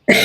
Good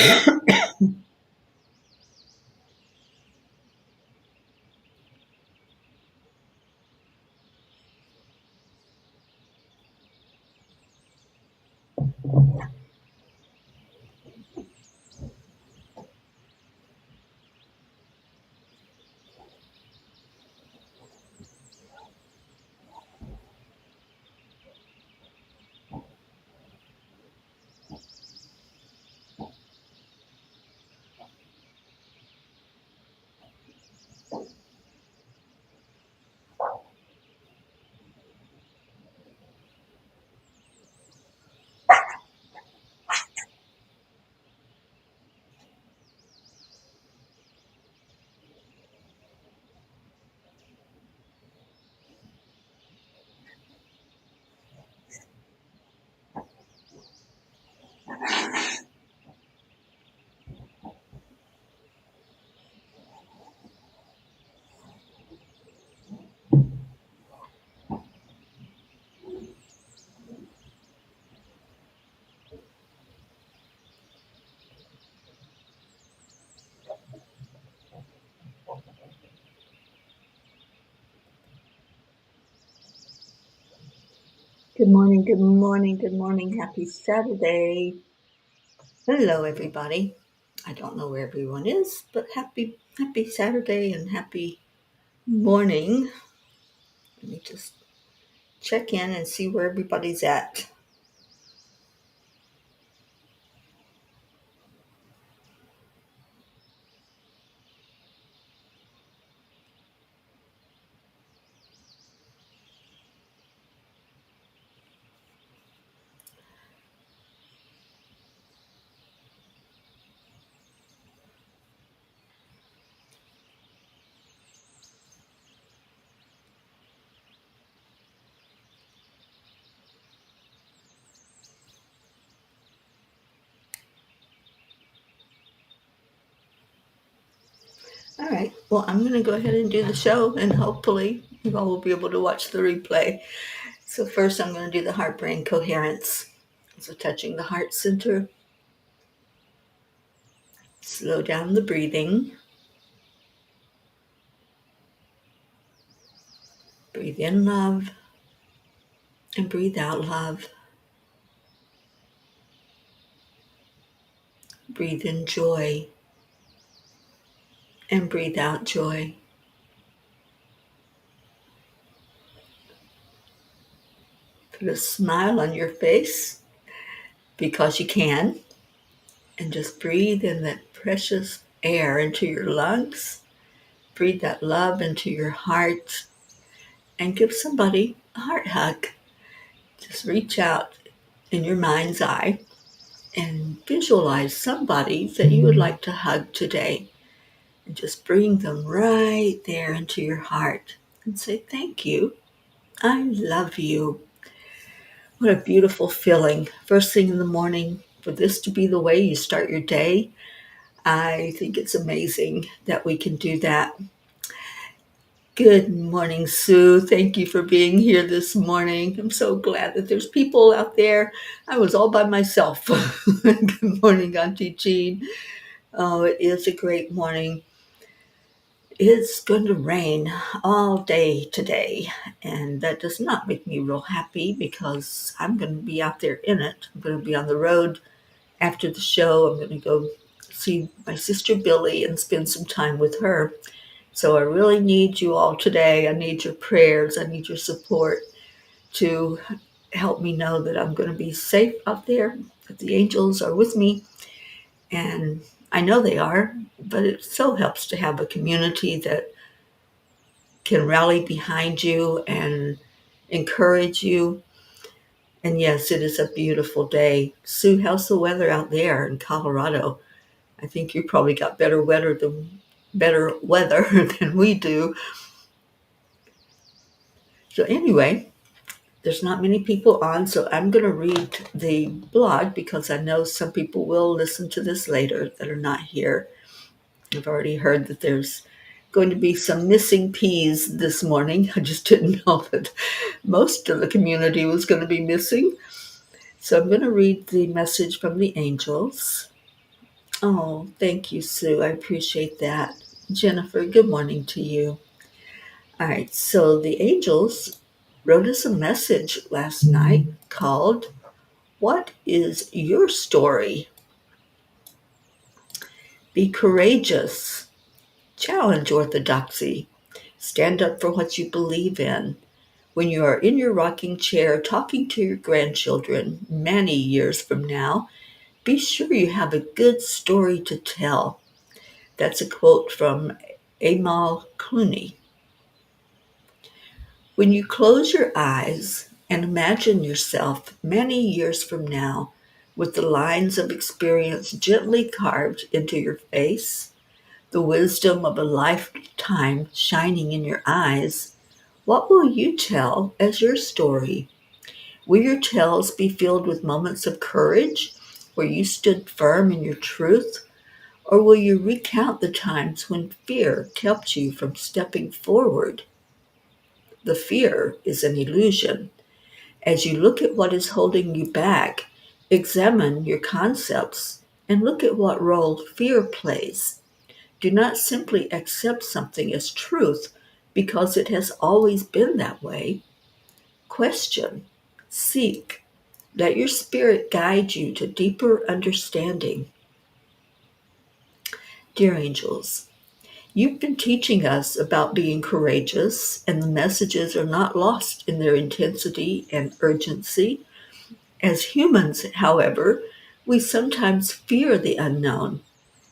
morning, good morning, good morning. Happy Saturday. Hello, everybody. I don't know where everyone is, but happy Saturday and happy morning. Let me just check in and see where everybody's at. All right. Well, I'm going to go ahead and do the show, and hopefully you all will be able to watch the replay. So first, I'm going to do the heart-brain coherence. So touching the heart center, slow down the breathing. Breathe in love and breathe out love. Breathe in joy and breathe out joy. Put a smile on your face because you can, and just breathe in that precious air into your lungs. Breathe that love into your heart and give somebody a heart hug. Just reach out in your mind's eye and visualize somebody that you would like to hug today, and just bring them right there into your heart and say, thank you. I love you. What a beautiful feeling. First thing in the morning, for this to be the way you start your day. I think it's amazing that we can do that. Good morning, Sue. Thank you for being here this morning. I'm so glad that there's people out there. I was all by myself. Good morning, Auntie Jean. Oh, it is a great morning. It's going to rain all day today, and that does not make me real happy because I'm going to be out there in it. I'm going to be on the road after the show. I'm going to go see my sister Billy and spend some time with her. So I really need you all today. I need your prayers. I need your support to help me know that I'm going to be safe out there, that the angels are with me. And I know they are, but it so helps to have a community that can rally behind you and encourage you. And yes, it is a beautiful day. Sue, how's the weather out there in Colorado? I think you probably got better weather than we do. So anyway, there's not many people on, so I'm going to read the blog because I know some people will listen to this later that are not here. I've already heard that there's going to be some missing peas this morning. I just didn't know that most of the community was going to be missing. So I'm going to read the message from the angels. Oh, thank you, Sue. I appreciate that. Jennifer, good morning to you. All right, so the angels wrote us a message last night called, What is Your Story? Be courageous, challenge orthodoxy, stand up for what you believe in. When you are in your rocking chair talking to your grandchildren many years from now, be sure you have a good story to tell. That's a quote from Amal Clooney. When you close your eyes and imagine yourself many years from now with the lines of experience gently carved into your face, the wisdom of a lifetime shining in your eyes, what will you tell as your story? Will your tales be filled with moments of courage where you stood firm in your truth? Or will you recount the times when fear kept you from stepping forward? The fear is an illusion. As you look at what is holding you back, examine your concepts and look at what role fear plays. Do not simply accept something as truth because it has always been that way. Question, seek, let your spirit guide you to deeper understanding. Dear angels, you've been teaching us about being courageous, and the messages are not lost in their intensity and urgency. As humans, however, we sometimes fear the unknown.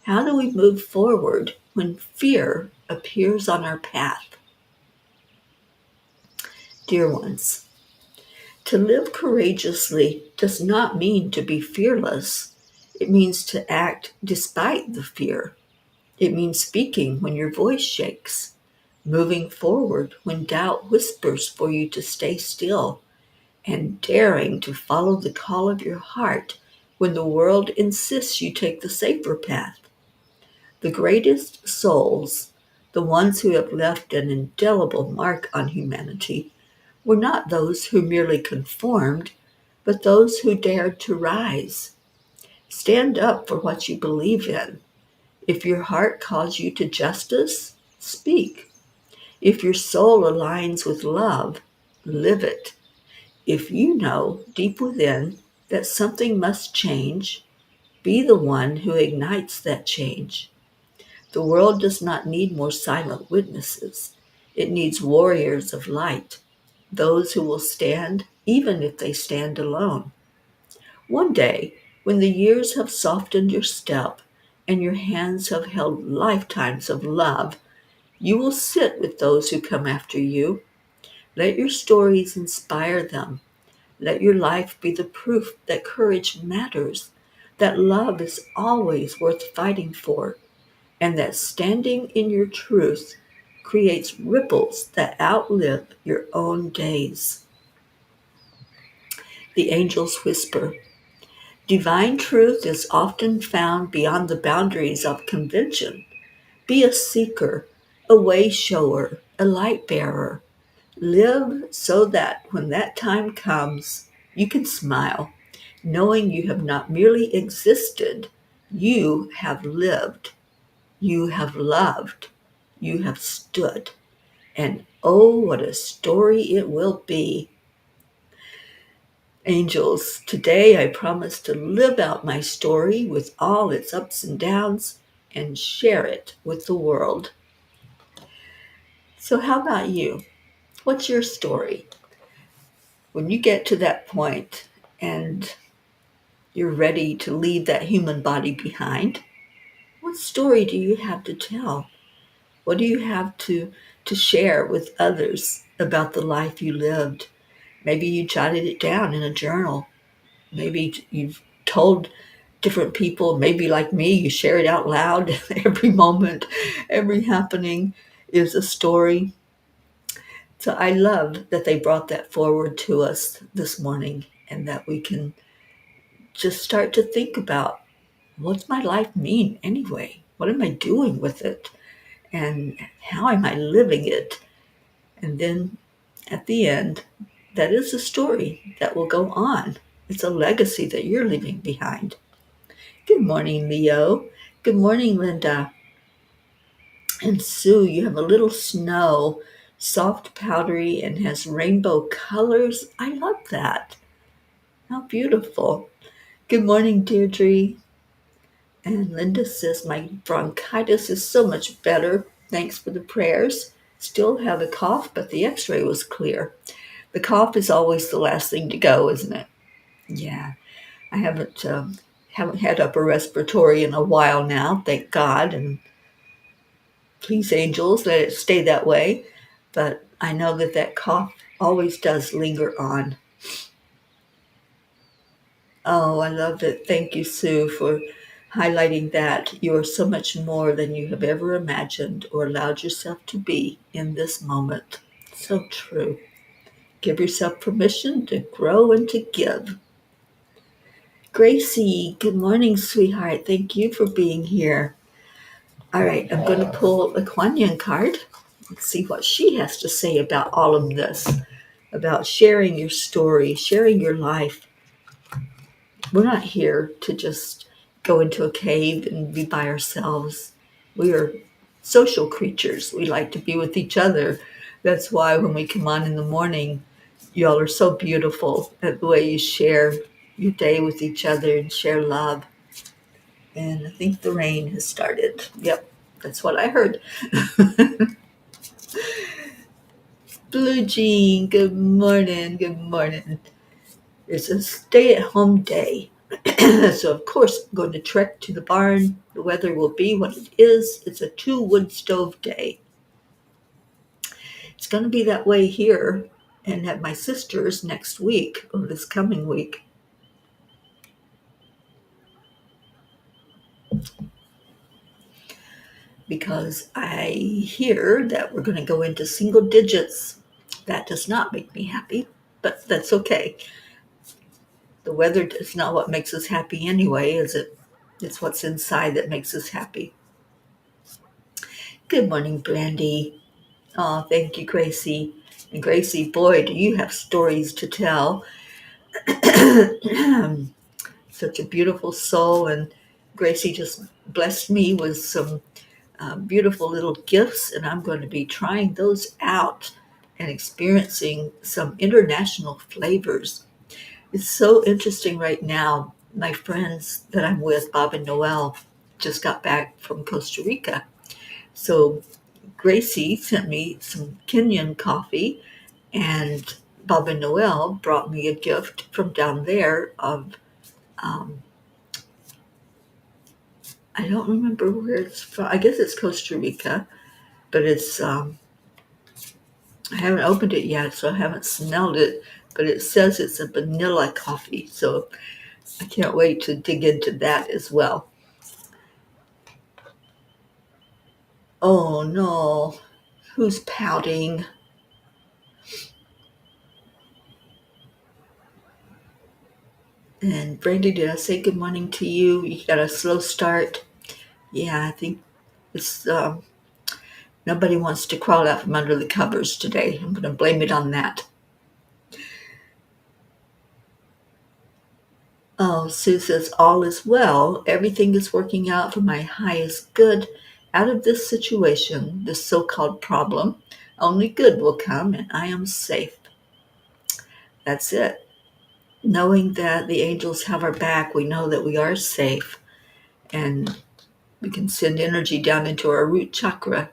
How do we move forward when fear appears on our path? Dear ones, to live courageously does not mean to be fearless. It means to act despite the fear. It means speaking when your voice shakes, moving forward when doubt whispers for you to stay still, and daring to follow the call of your heart when the world insists you take the safer path. The greatest souls, the ones who have left an indelible mark on humanity, were not those who merely conformed, but those who dared to rise. Stand up for what you believe in. If your heart calls you to justice, speak. If your soul aligns with love, live it. If you know deep within that something must change, be the one who ignites that change. The world does not need more silent witnesses. It needs warriors of light, those who will stand even if they stand alone. One day, when the years have softened your step and your hands have held lifetimes of love, you will sit with those who come after you. Let your stories inspire them. Let your life be the proof that courage matters, that love is always worth fighting for, and that standing in your truth creates ripples that outlive your own days. The angels whisper, Divine truth is often found beyond the boundaries of convention. Be a seeker, a way shower, a light bearer. Live so that when that time comes, you can smile, knowing you have not merely existed, you have lived, you have loved, you have stood. And oh, what a story it will be. Angels, today I promise to live out my story with all its ups and downs and share it with the world. So, how about you? What's your story? When you get to that point and you're ready to leave that human body behind, what story do you have to tell? What do you have to share with others about the life you lived? Maybe you jotted it down in a journal. Maybe you've told different people, maybe like me, you share it out loud. Every moment, every happening is a story. So I love that they brought that forward to us this morning and that we can just start to think about, what's my life mean anyway? What am I doing with it? And how am I living it? And then at the end, that is a story that will go on. It's a legacy that you're leaving behind. Good morning, Leo. Good morning, Linda. And Sue, you have a little snow, soft, powdery, and has rainbow colors. I love that. How beautiful. Good morning, Deirdre. And Linda says, my bronchitis is so much better. Thanks for the prayers. Still have a cough, but the x-ray was clear. The cough is always the last thing to go, isn't it? Yeah. I haven't had upper respiratory in a while now, thank God, and please angels, let it stay that way. But I know that cough always does linger on. Oh, I love it. Thank you, Sue, for highlighting that. You are so much more than you have ever imagined or allowed yourself to be in this moment. So true. Give yourself permission to grow and to give. Gracie, good morning, sweetheart. Thank you for being here. All right, I'm going to pull a Kuan Yin card and see what she has to say about all of this, about sharing your story, sharing your life. We're not here to just go into a cave and be by ourselves. We are social creatures. We like to be with each other. That's why when we come on in the morning, y'all are so beautiful at the way you share your day with each other and share love. And I think the rain has started. Yep, that's what I heard. Blue Jean, good morning, good morning. It's a stay-at-home day. So, of course, I'm going to trek to the barn. The weather will be what it is. It's a 2-wood stove day. It's going to be that way here and at my sister's next week, or this coming week. Because I hear that we're going to go into single digits. That does not make me happy, but that's okay. The weather is not what makes us happy anyway, is it? It's what's inside that makes us happy. Good morning, Brandy. Oh, thank you, Gracie. And Gracie, boy, do you have stories to tell. Such a beautiful soul. And Gracie just blessed me with some beautiful little gifts, and I'm going to be trying those out and experiencing some international flavors. It's so interesting right now. My friends that I'm with, Bob and Noel, just got back from Costa Rica. So Gracie sent me some Kenyan coffee, and Bob and Noel brought me a gift from down there of, um, I don't remember where it's from. I guess it's Costa Rica, but I haven't opened it yet, so I haven't smelled it, but it says it's a vanilla coffee, so I can't wait to dig into that as well. Oh no, who's pouting? And Brandy, did I say good morning to you? You got a slow start. Yeah, I think it's nobody wants to crawl out from under the covers today. I'm going to blame it on that. Oh, Sue says all is well. Everything is working out for my highest good. Out of this situation, this so-called problem, only good will come, and I am safe. That's it. Knowing that the angels have our back, we know that we are safe, and we can send energy down into our root chakra.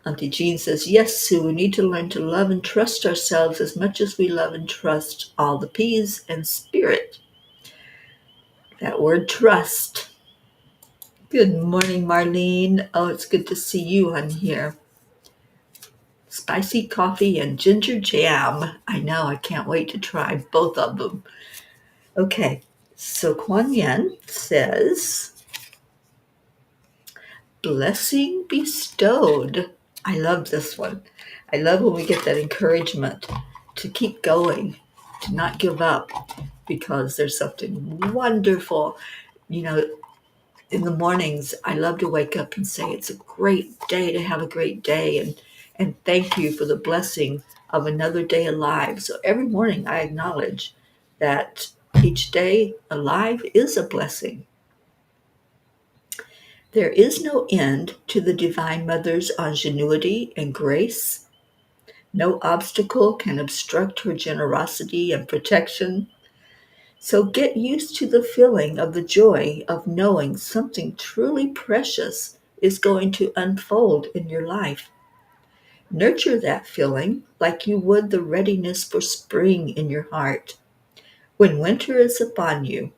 Auntie Jean says, yes, Sue, we need to learn to love and trust ourselves as much as we love and trust all the P's and spirit. That word trust. Good morning, Marlene. Oh, it's good to see you on here. Spicy coffee and ginger jam. I know, I can't wait to try both of them. Okay, so Kuan Yin says, blessing bestowed. I love this one. I love when we get that encouragement to keep going, to not give up, because there's something wonderful. You know, in the mornings, I love to wake up and say, it's a great day to have a great day. And thank you for the blessing of another day alive. So every morning I acknowledge that each day alive is a blessing. There is no end to the Divine Mother's ingenuity and grace. No obstacle can obstruct her generosity and protection. So get used to the feeling of the joy of knowing something truly precious is going to unfold in your life. Nurture that feeling like you would the readiness for spring in your heart. When winter is upon you,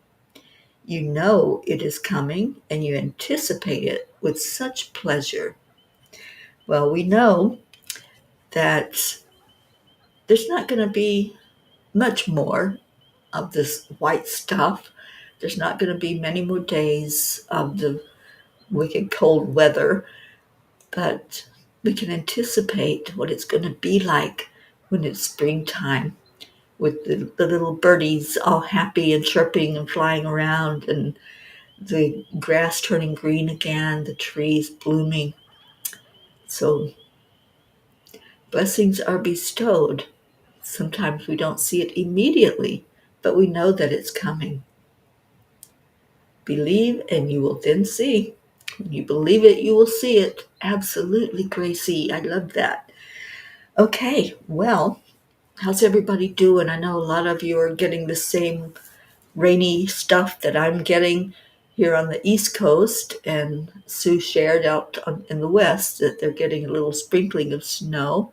you know it is coming and you anticipate it with such pleasure. Well, we know that there's not going to be much more of this white stuff. There's not going to be many more days of the wicked cold weather, but we can anticipate what it's going to be like when it's springtime with the little birdies all happy and chirping and flying around, and the grass turning green again, the trees blooming. So blessings are bestowed. Sometimes we don't see it immediately, but we know that it's coming. Believe and you will then see. When you believe it, you will see it. Absolutely, Gracie. I love that. Okay, well, how's everybody doing? I know a lot of you are getting the same rainy stuff that I'm getting here on the East Coast, and Sue shared out in the West that they're getting a little sprinkling of snow.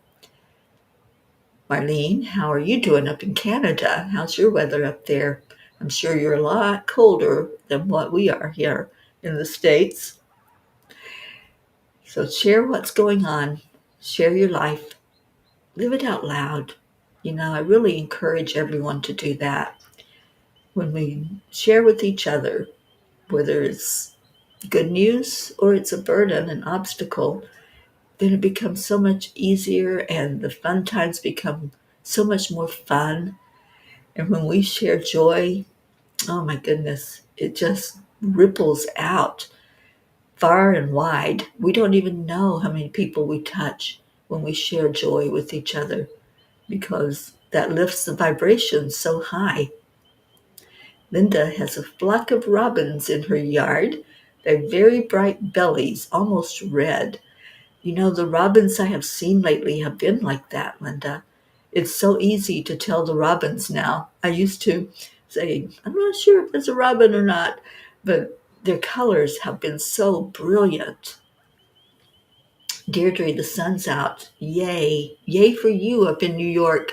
Marlene, how are you doing up in Canada? How's your weather up there? I'm sure you're a lot colder than what we are here in the States. So share what's going on. Share your life. Live it out loud. I really encourage everyone to do that. When we share with each other, whether it's good news or it's a burden, an obstacle, then it becomes so much easier and the fun times become so much more fun. And when we share joy, oh my goodness, it just ripples out far and wide. We don't even know how many people we touch when we share joy with each other, because that lifts the vibration so high. Linda has a flock of robins in her yard. They're very bright bellies, almost red. The robins I have seen lately have been like that, Linda. It's so easy to tell the robins now. I used to say, I'm not sure if it's a robin or not, but their colors have been so brilliant. Deirdre, the sun's out. Yay. Yay for you up in New York.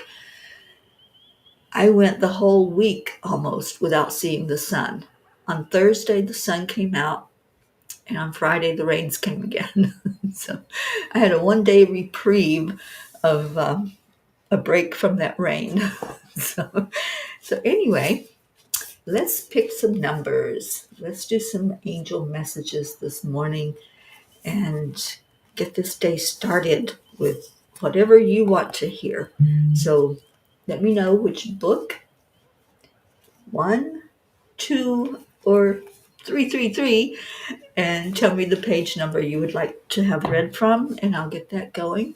I went the whole week almost without seeing the sun. On Thursday, the sun came out, and on Friday, the rains came again. So I had a one-day reprieve of a break from that rain. So, so anyway, let's pick some numbers. Let's do some angel messages this morning and get this day started with whatever you want to hear. So let me know which book, 1, 2, or 333, and tell me the page number you would like to have read from, and I'll get that going.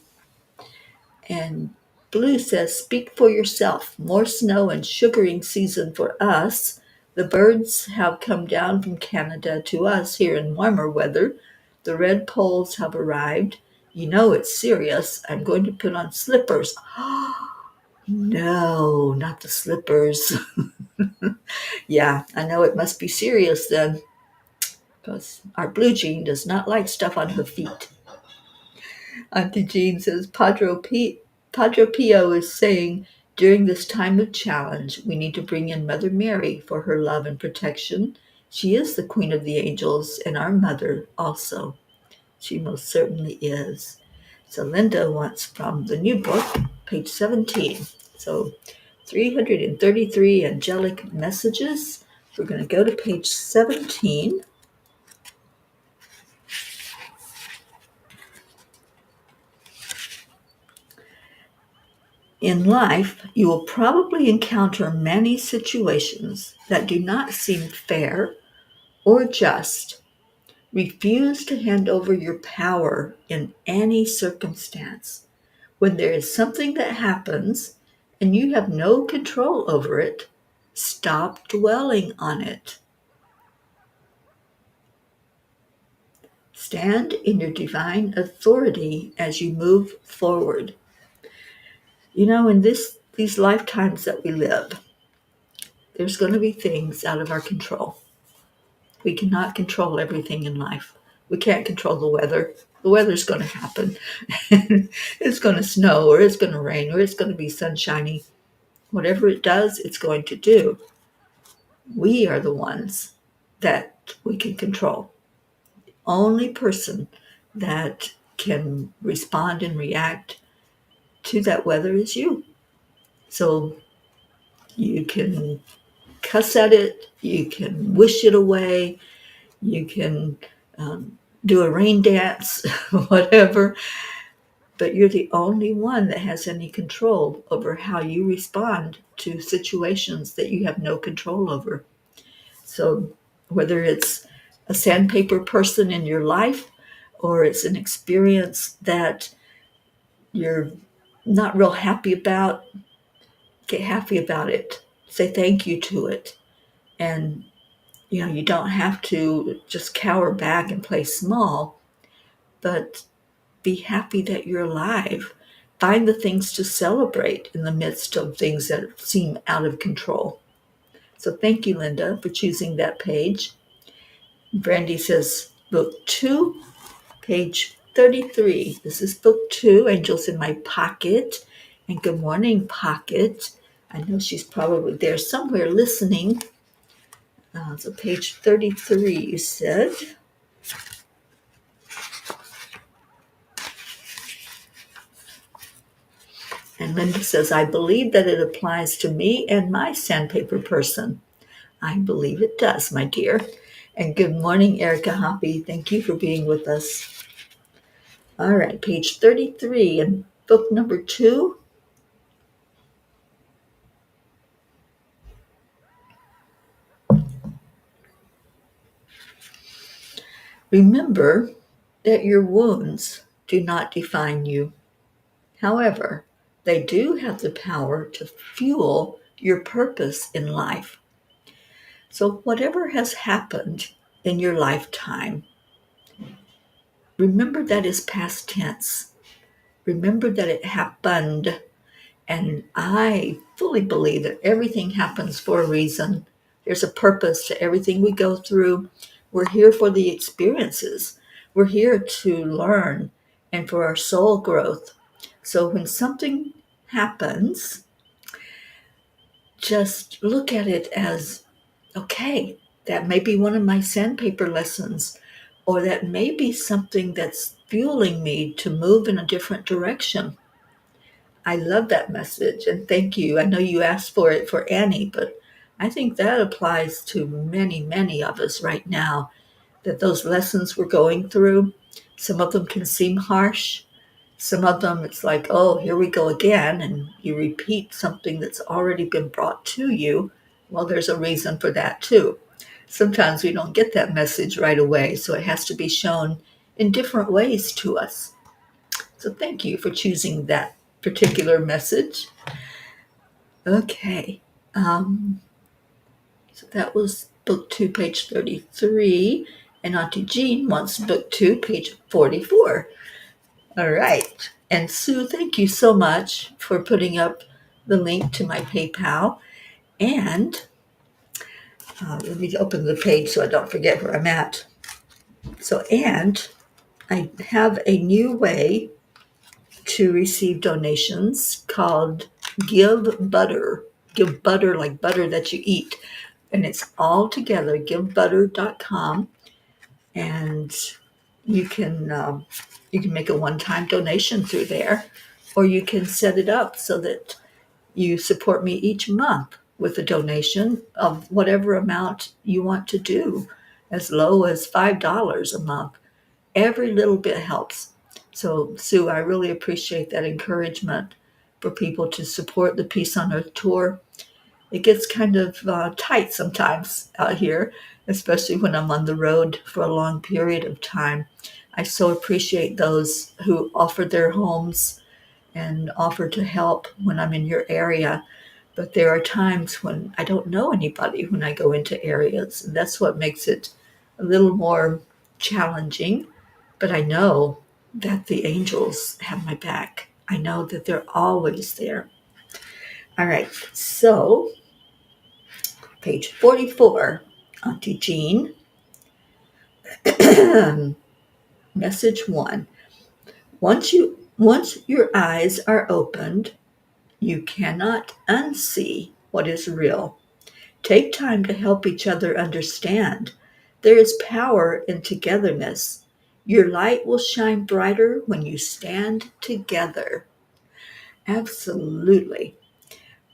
And Blue says, speak for yourself. More snow and sugaring season for us. The birds have come down from Canada to us here in warmer weather. The red poles have arrived. You know it's serious. I'm going to put on slippers. No, not the slippers. Yeah, I know it must be serious then, because our Blue Jean does not like stuff on her feet. Auntie Jean says, Padre Pio is saying, during this time of challenge, we need to bring in Mother Mary for her love and protection. She is the Queen of the Angels and our mother also. She most certainly is. So Linda wants from the new book, page 17. So 333 angelic messages. We're going to go to page 17. In life, you will probably encounter many situations that do not seem fair or just. Refuse to hand over your power in any circumstance. When there is something that happens and you have no control over it, stop dwelling on it. Stand in your divine authority as you move forward. You know, in these lifetimes that we live, there's going to be things out of our control. We cannot control everything in life. We can't control the weather. The weather's going to happen. It's going to snow, or it's going to rain, or it's going to be sunshiny. Whatever it does, it's going to do. We are the ones that we can control. Only person that can respond and react to that weather is you. So you can cuss at it, you can wish it away, you can do a rain dance, whatever, but you're the only one that has any control over how you respond to situations that you have no control over. So whether it's a sandpaper person in your life, or it's an experience that you're not real happy about, get happy about it. Say thank you to it. And you don't have to just cower back and play small, but be happy that you're alive. Find the things to celebrate in the midst of things that seem out of control. So thank you, Linda, for choosing that page. Brandy says, book 2, page 33. This is book 2, Angels in My Pocket. And good morning, Pocket. I know she's probably there somewhere listening. So page 33, you said. And Linda says, I believe that it applies to me and my sandpaper person. I believe it does, my dear. And good morning, Erica Hoppy. Thank you for being with us. All right, page 33 and book number 2. Remember that your wounds do not define you. However, they do have the power to fuel your purpose in life. So whatever has happened in your lifetime, remember that is past tense. Remember that it happened. And I fully believe that everything happens for a reason. There's a purpose to everything we go through. We're here for the experiences. We're here to learn and for our soul growth. So when something happens, just look at it as, okay, that may be one of my sandpaper lessons, or that may be something that's fueling me to move in a different direction. I love that message, and thank you. I know you asked for it for Annie, but I think that applies to many, many of us right now, that those lessons we're going through, some of them can seem harsh. Some of them it's like, oh, here we go again, and you repeat something that's already been brought to you. Well, there's a reason for that too. Sometimes we don't get that message right away, so it has to be shown in different ways to us. So thank you for choosing that particular message. Okay. So that was book 2, page 33. And Auntie Jean wants book 2, page 44. All right. And Sue, thank you so much for putting up the link to my PayPal. And let me open the page so I don't forget where I'm at. So, and I have a new way to receive donations called Give Butter. Give Butter like butter that you eat. And it's all together, givebutter.com. And you can make a one-time donation through there, or you can set it up so that you support me each month with a donation of whatever amount you want to do, as low as $5 a month. Every little bit helps. So, Sue, I really appreciate that encouragement for people to support the Peace on Earth tour. It gets kind of tight sometimes out here, especially when I'm on the road for a long period of time. I so appreciate those who offer their homes and offer to help when I'm in your area. But there are times when I don't know anybody when I go into areas, and that's what makes it a little more challenging. But I know that the angels have my back. I know that they're always there. All right, so page 44, Auntie Jean, message 1. Once your eyes are opened, you cannot unsee what is real. Take time to help each other understand. There is power in togetherness. Your light will shine brighter when you stand together. Absolutely.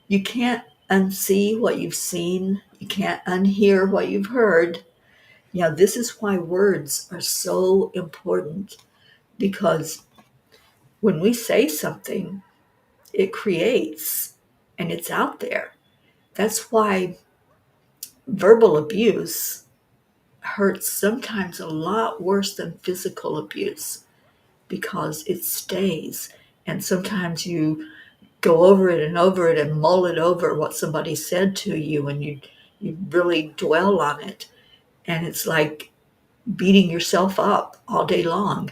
You can't unsee what you've seen. You can't unhear what you've heard. This is why words are so important, because when we say something, it creates and it's out there. That's why verbal abuse hurts sometimes a lot worse than physical abuse, because it stays. And sometimes you go over it and mull it over what somebody said to you, and you really dwell on it. And it's like beating yourself up all day long.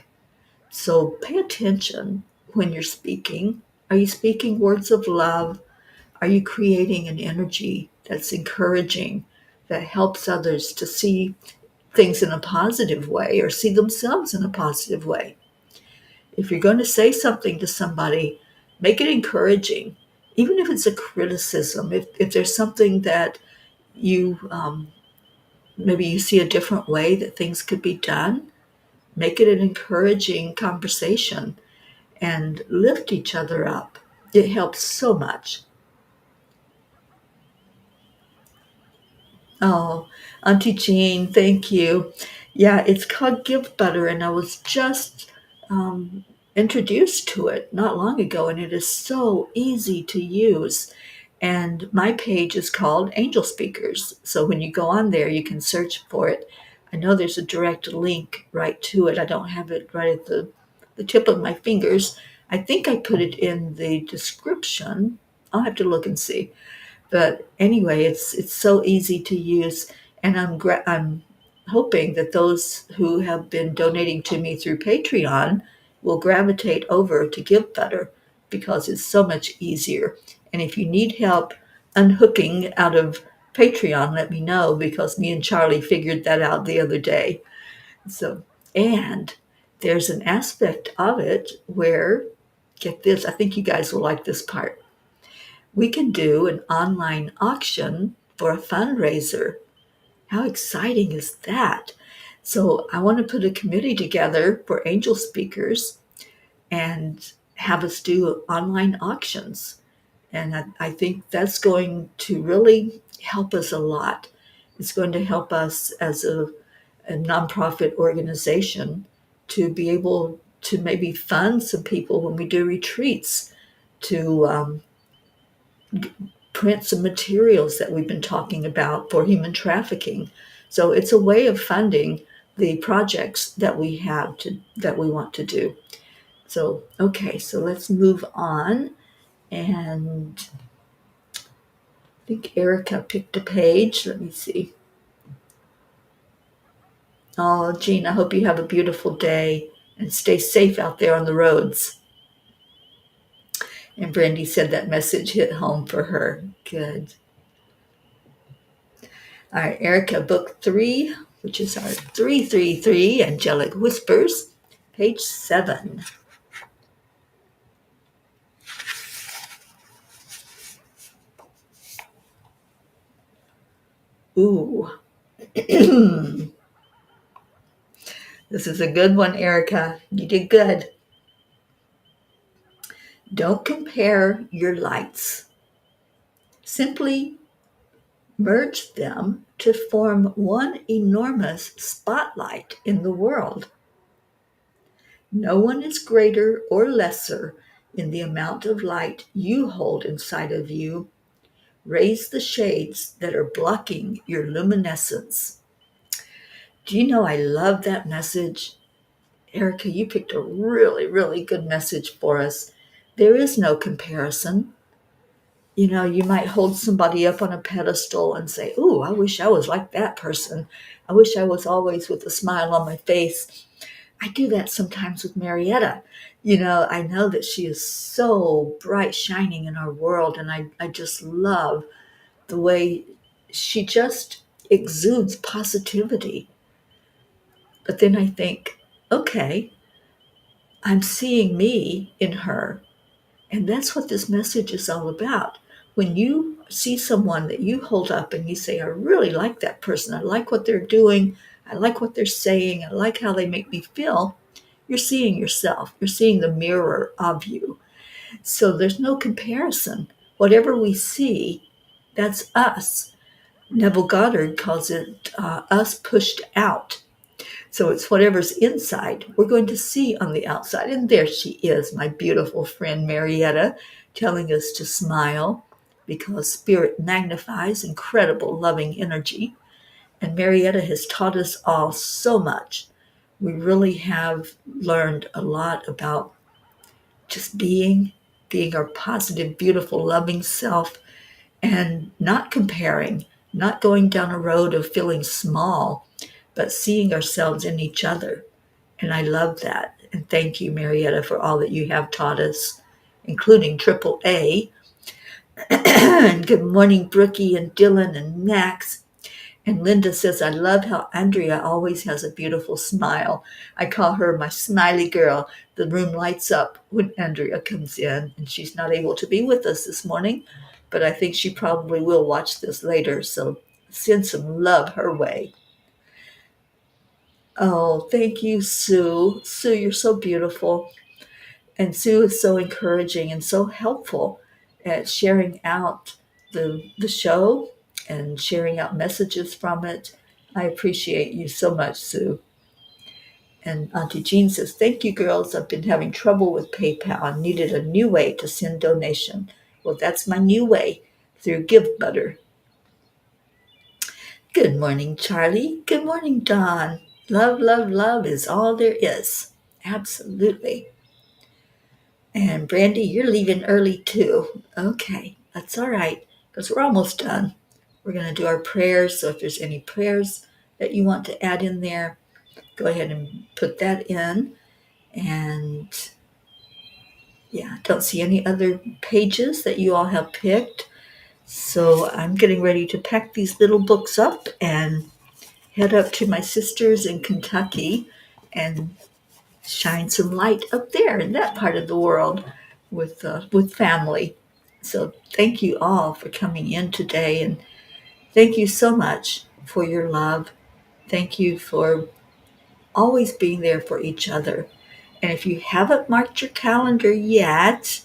So pay attention when you're speaking. Are you speaking words of love? Are you creating an energy that's encouraging, that helps others to see things in a positive way or see themselves in a positive way? If you're going to say something to somebody, make it encouraging, even if it's a criticism. If there's something that you maybe you see a different way that things could be done, make it an encouraging conversation and lift each other up. It helps so much. Oh, Auntie Jean, thank you. Yeah, it's called Give Butter, and I was just introduced to it not long ago, and it is so easy to use. And my page is called Angel Speakers. So when you go on there, you can search for it. I know there's a direct link right to it. I don't have it right at the tip of my fingers. I think I put it in the description. I'll have to look and see. But anyway, it's so easy to use, and I'm hoping that those who have been donating to me through Patreon will gravitate over to Give Better, because it's so much easier. And if you need help unhooking out of Patreon, let me know, because me and Charlie figured that out the other day. So, and there's an aspect of it where, get this, I think you guys will like this part. We can do an online auction for a fundraiser. How exciting is that? So I want to put a committee together for angel speakers and have us do online auctions. And I think that's going to really help us a lot. It's going to help us as a nonprofit organization to be able to maybe fund some people when we do retreats, to print some materials that we've been talking about for human trafficking. So it's a way of funding the projects that we have that we want to do. So, okay, so let's move on. And I think Erica picked a page. Let me see. Oh, Jean, I hope you have a beautiful day and stay safe out there on the roads. And Brandy said that message hit home for her. Good. All right, Erica, book 3, which is our 333, Angelic Whispers, page 7. Ooh. This is a good one, Erica. You did good. Don't compare your lights. Simply merge them to form one enormous spotlight in the world. No one is greater or lesser in the amount of light you hold inside of you. Raise the shades that are blocking your luminescence. Do you know I love that message? Erica, you picked a really, really good message for us. There is no comparison. You might hold somebody up on a pedestal and say, "Ooh, I wish I was like that person. I wish I was always with a smile on my face." I do that sometimes with Marietta. You know, I know that she is so bright, shining in our world, and I just love the way she just exudes positivity. But then I think, okay, I'm seeing me in her. And that's what this message is all about. When you see someone that you hold up and you say, I really like that person, I like what they're doing, I like what they're saying, I like how they make me feel, you're seeing yourself. You're seeing the mirror of you. So there's no comparison. Whatever we see, that's us. Neville Goddard calls it us pushed out. So it's whatever's inside we're going to see on the outside. And there she is, my beautiful friend Marietta, telling us to smile because spirit magnifies incredible loving energy. And Marietta has taught us all so much. We really have learned a lot about just being our positive, beautiful, loving self, and not comparing, not going down a road of feeling small, but seeing ourselves in each other. And I love that. And thank you, Marietta, for all that you have taught us, including Triple A. And good morning, Brookie and Dylan and Max. And Linda says, I love how Andrea always has a beautiful smile. I call her my smiley girl. The room lights up when Andrea comes in, and she's not able to be with us this morning, but I think she probably will watch this later. So send some love her way. Oh, thank you, Sue. Sue, you're so beautiful. And Sue is so encouraging and so helpful at sharing out the show and sharing out messages from it. I appreciate you so much, Sue. And Auntie Jean says, thank you, girls. I've been having trouble with PayPal and needed a new way to send donation. Well, that's my new way, through Give Butter. Good morning, Charlie. Good morning, Dawn. Love, love, love is all there is. Absolutely. And Brandy, you're leaving early too. Okay, that's all right, because we're almost done. We're going to do our prayers. So if there's any prayers that you want to add in there, go ahead and put that in. And yeah, don't see any other pages that you all have picked. So I'm getting ready to pack these little books up and head up to my sister's in Kentucky and shine some light up there in that part of the world with family. So thank you all for coming in today, and thank you so much for your love. Thank you for always being there for each other. And if you haven't marked your calendar yet,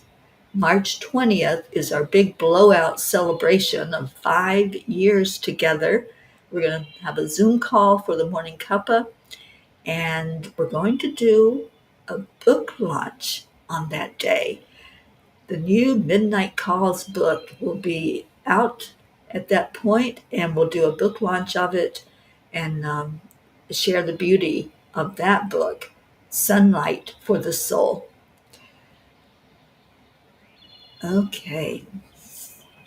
March 20th is our big blowout celebration of 5 years together. We're going to have a Zoom call for the Morning Cuppa, and we're going to do a book launch on that day. The new Midnight Calls book will be out at that point, and we'll do a book launch of it and share the beauty of that book, Sunlight for the Soul. Okay,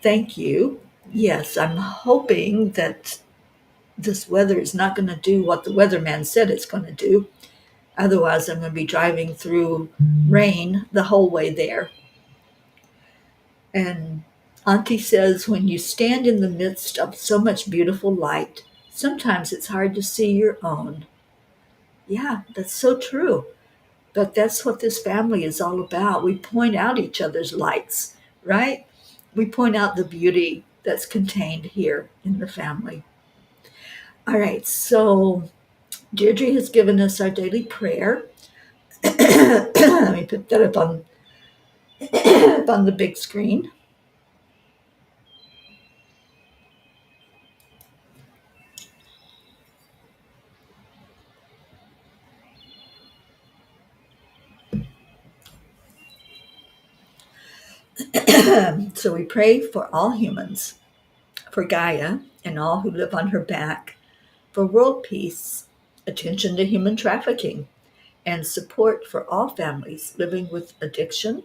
thank you. Yes, I'm hoping that this weather is not going to do what the weatherman said it's going to do. Otherwise, I'm going to be driving through rain the whole way there. And Auntie says, when you stand in the midst of so much beautiful light, sometimes it's hard to see your own. Yeah, that's so true. But that's what this family is all about. We point out each other's lights, right? We point out the beauty that's contained here in the family. All right, so Deirdre has given us our daily prayer. Let me put that up on, up on the big screen. So we pray for all humans, for Gaia and all who live on her back, for world peace, attention to human trafficking, and support for all families living with addiction,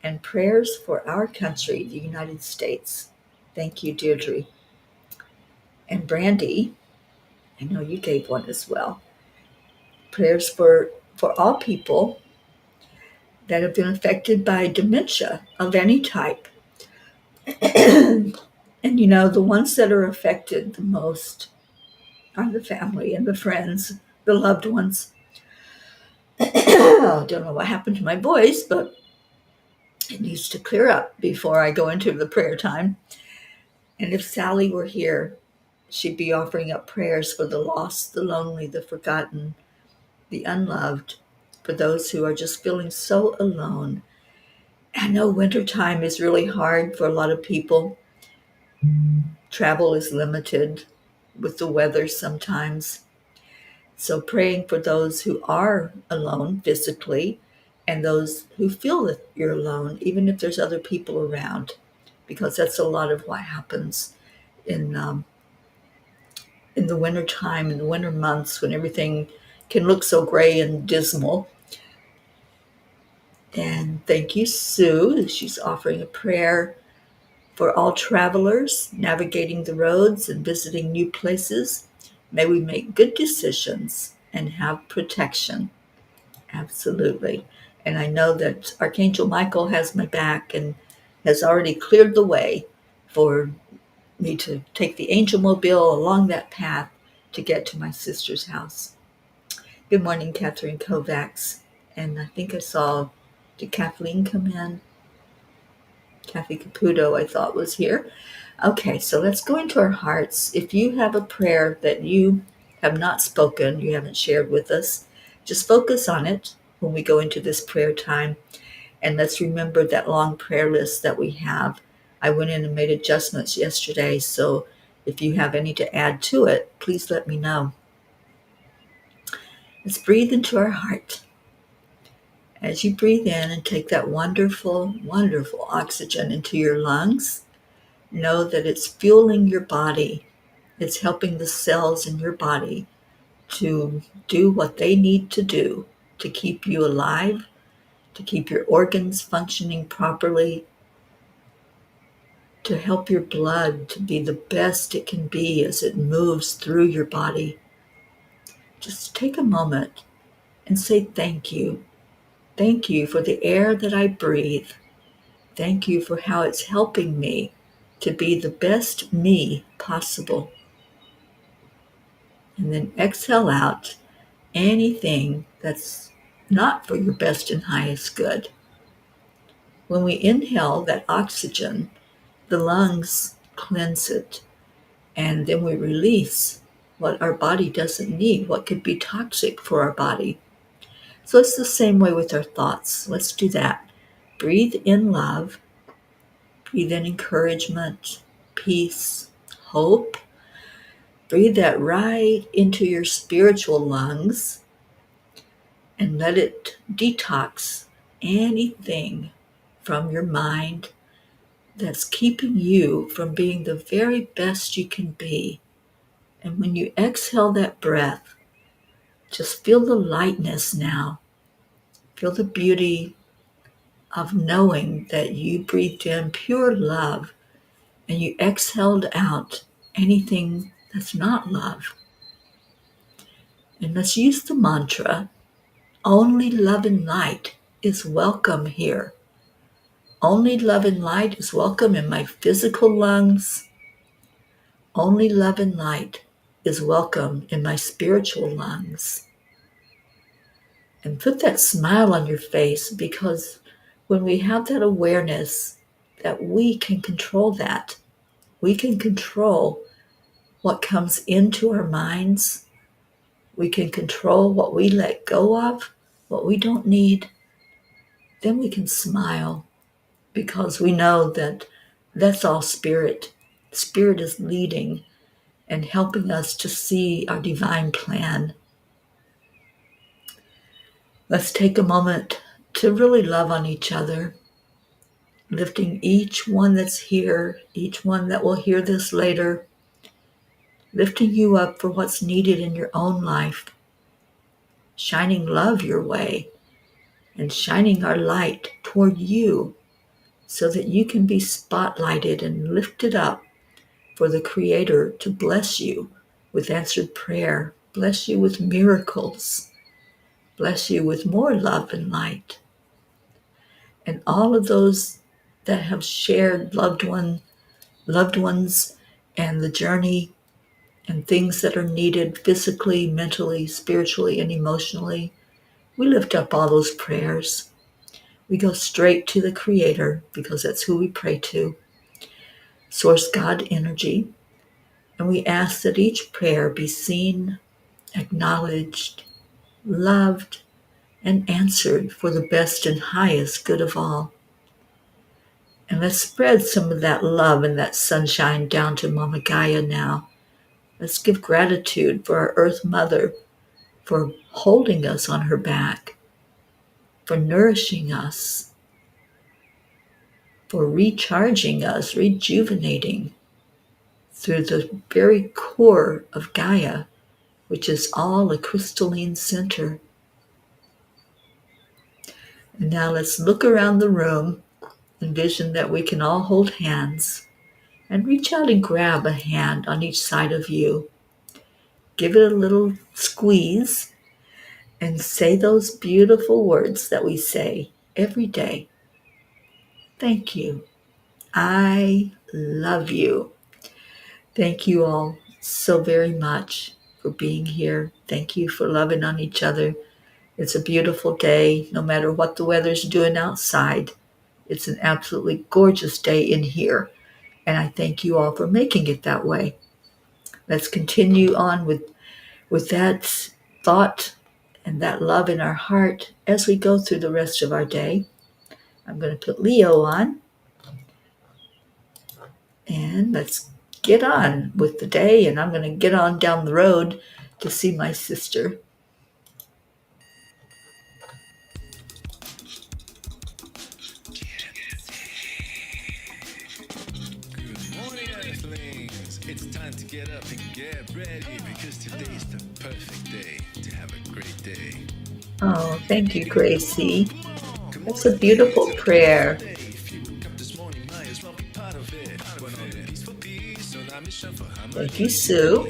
and prayers for our country, the United States. Thank you, Deirdre. And Brandy, I know you gave one as well. Prayers for for all people that have been affected by dementia of any type. And the ones that are affected the most are the family and the friends, the loved ones. I don't know what happened to my voice, but it needs to clear up before I go into the prayer time. And if Sally were here, she'd be offering up prayers for the lost, the lonely, the forgotten, the unloved, for those who are just feeling so alone. I know wintertime is really hard for a lot of people. Travel is limited with the weather sometimes. So praying for those who are alone physically and those who feel that you're alone, even if there's other people around, because that's a lot of what happens in in the winter time, in the winter months when everything can look so gray and dismal. And thank you, Sue. She's offering a prayer for all travelers navigating the roads and visiting new places. May we make good decisions and have protection. Absolutely. And I know that Archangel Michael has my back and has already cleared the way for me to take the angel mobile along that path to get to my sister's house. Good morning, Catherine Kovacs. And I think I saw, did Kathleen come in? Kathy Caputo, I thought, was here. Okay, so let's go into our hearts. If you have a prayer that you have not spoken, you haven't shared with us, just focus on it when we go into this prayer time. And let's remember that long prayer list that we have. I went in and made adjustments yesterday, so if you have any to add to it, please let me know. Let's breathe into our heart. As you breathe in and take that wonderful, wonderful oxygen into your lungs, know that it's fueling your body. It's helping the cells in your body to do what they need to do to keep you alive, to keep your organs functioning properly, to help your blood to be the best it can be as it moves through your body. Just take a moment and say thank you. Thank you for the air that I breathe. Thank you for how it's helping me to be the best me possible. And then exhale out anything that's not for your best and highest good. When we inhale that oxygen, the lungs cleanse it, and then we release what our body doesn't need, what could be toxic for our body. So it's the same way with our thoughts. Let's do that. Breathe in love, breathe in encouragement, peace, hope. Breathe that right into your spiritual lungs and let it detox anything from your mind that's keeping you from being the very best you can be. And when you exhale that breath, just feel the lightness now. Feel the beauty of knowing that you breathed in pure love and you exhaled out anything that's not love. And let's use the mantra, only love and light is welcome here. Only love and light is welcome in my physical lungs. Only love and light is welcome in my spiritual lungs. And put that smile on your face, because when we have that awareness that we can control that, we can control what comes into our minds. We can control what we let go of, what we don't need. Then we can smile because we know that that's all spirit. Spirit is leading and helping us to see our divine plan. Let's take a moment to really love on each other, lifting each one that's here, each one that will hear this later, lifting you up for what's needed in your own life, shining love your way, and shining our light toward you so that you can be spotlighted and lifted up for the Creator to bless you with answered prayer, bless you with miracles, Bless you with more love and light. And all of those that have shared loved ones and the journey and things that are needed physically, mentally, spiritually, and emotionally, we lift up all those prayers. We go straight to the Creator because that's who we pray to, Source God energy, and we ask that each prayer be seen, acknowledged, loved, and answered for the best and highest good of all. And let's spread some of that love and that sunshine down to Mama Gaia now. Let's give gratitude for our Earth Mother for holding us on her back, for nourishing us, for recharging us, rejuvenating through the very core of Gaia, which is all a crystalline center. And now let's look around the room, envision that we can all hold hands, and reach out and grab a hand on each side of you. Give it a little squeeze and say those beautiful words that we say every day. Thank you. I love you. Thank you all so very much for being here. Thank you for loving on each other. It's a beautiful day, no matter what the weather's doing outside. It's an absolutely gorgeous day in here, and I thank you all for making it that way. Let's continue on with that thought and that love in our heart as we go through the rest of our day. I'm going to put Leo on, and let's get on with the day, and I'm going to get on down the road to see my sister. Good morning, Earthlings. It's time to get up and get ready because today's the perfect day to have a great day. Oh, thank you, Gracie. That's a beautiful prayer. Thank you, Sue.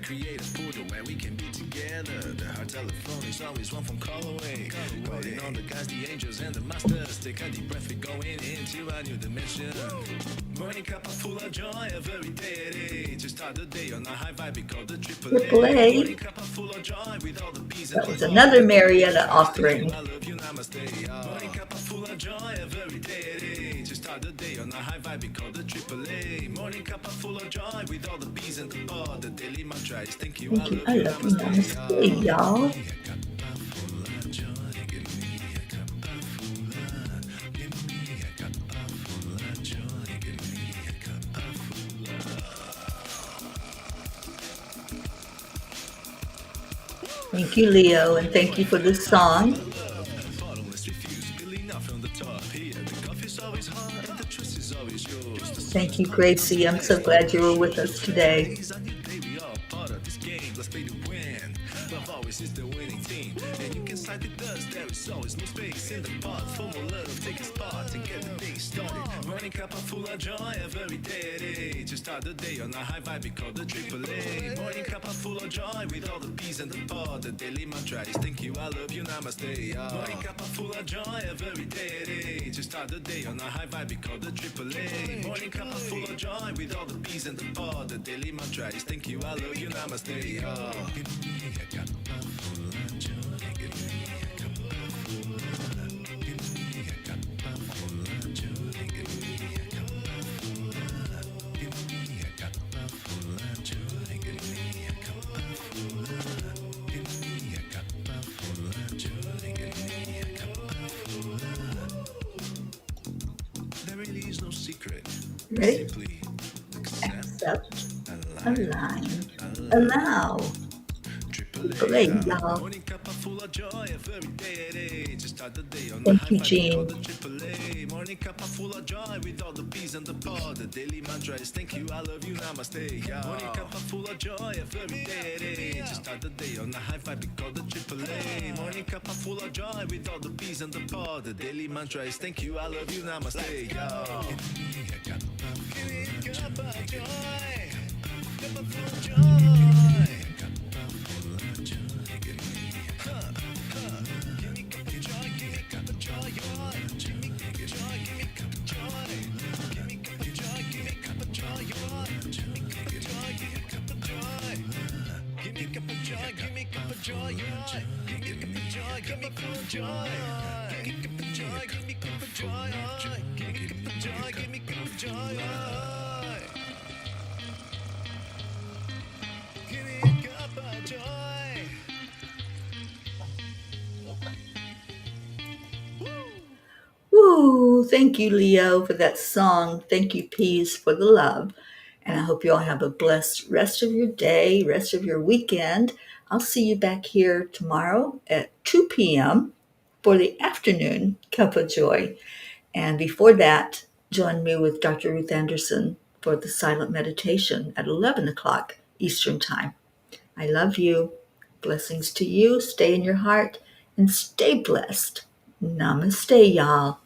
Create a portal where we can be together. The heart telephone is always one phone call away. Calling on the guys, the angels, and the masters. Take a deep breath, we're going into a new dimension. Morning Cuppa full of joy every day. To start the day on a high vibe, we call the triple A. Morning Cuppa full of joy with all the peace. That was another Marietta offering. I love you, namaste. Morning Cuppa full of joy every day. To start the day on a high vibe, we call the triple A. Morning Cuppa full of joy with all the bees and the pod. The daily mantra is thank you, I love you, namaste, y'all. Thank you, Leo, and thank you for this song. Thank you, Gracie. I'm so glad you were with us today. Love always is the winning team, and you can side with us. There is always no space in the pot. For more love, take a spot to get the day started. Morning Cuppa full of joy every day. To start the day on a high vibe, we call the triple A. Morning Cuppa full of joy with all the bees and the pod. The daily mantra is thank you, I love you, namaste. Morning Cuppa full of joy every day. To start the day on a high vibe, we call the triple A. Morning Cuppa full of joy with all the bees and the pod. The daily mantra is thank you, I love you, namaste. There really is no secret. Ready? Simply Accept, align, allow. Great, y'all. Morning Cuppa full of joy every day. To start the day on Thank you, Jean. Morning Cuppa full of joy with all the bees and the pod. The daily mantra is thank you, I love you, namaste. Morning Cuppa full of joy every day. To start the day on a high vibe, we call the triple A. Morning Cuppa full of joy with all the bees and the pod. The daily mantra is thank you, I love you, namaste. Cuppa joy, Cuppa full of joy. joy. Give me Cuppa joy, give me Cuppa joy. Give me Cuppa joy, give me Cuppa joy. Give me a cup of joy. Woo! Thank you, Leo, for that song. Thank you, Peas, for the love. And I hope you all have a blessed rest of your day, rest of your weekend. I'll see you back here tomorrow at 2 p.m. for the afternoon Cup of Joy. And before that, join me with Dr. Ruth Anderson for the silent meditation at 11 o'clock Eastern Time. I love you. Blessings to you. Stay in your heart and stay blessed. Namaste, y'all.